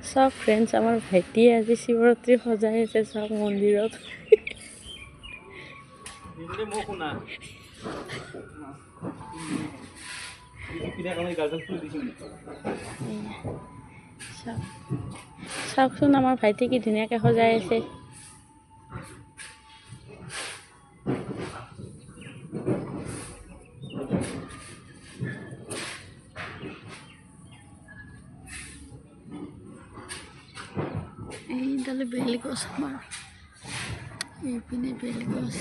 চাওক ফ্ৰেণ্ডছ, আমাৰ ভাইটিয়ে আজি শিৱৰাত্ৰি সজাই আছে চাওক মন্দিৰত। চাওকচোন আমাৰ ভাইটি কি ধুনীয়াকৈ সজাই আছে। এইডালে বেলি গছ আমাৰ, এইপিনে বেলি গছ।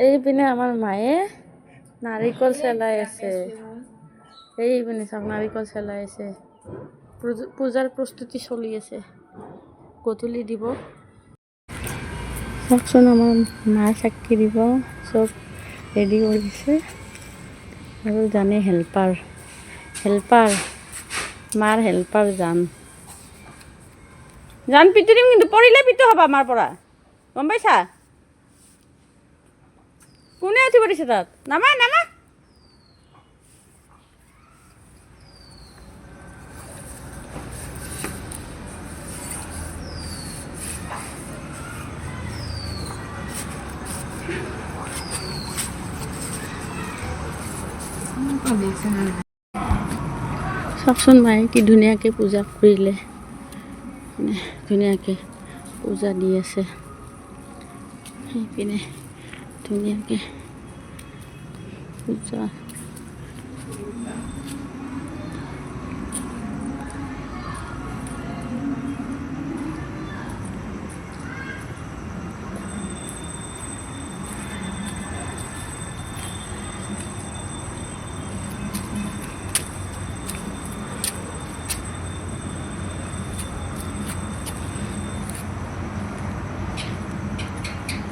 এইপিনে আমাৰ মায়ে নাৰিকল চেলাই আছে। এইপিনে চাওক নাৰিকল চেলাই আছে। পূজাৰ প্ৰস্তুতি চলি আছে, গধূলি দিব। চাওকচোন আমাৰ মায়ে চাকি দিব, চব ৰেডি কৰিছে। আৰু জানে হেল্পাৰ মাৰ হেল্পাৰ জান পিটো দিম, কিন্তু পৰিলে পিটো হ'বা আমাৰ পৰা, গম পাইছা? কোনে উঠিব দিছে তাত? নামা। চাওকচোন মায়ে কি ধুনীয়াকৈ পূজা কৰিলে, ধুনীয়াকৈ পূজা দি আছে। সেইপিনে ধুনীয়াকৈ পূজা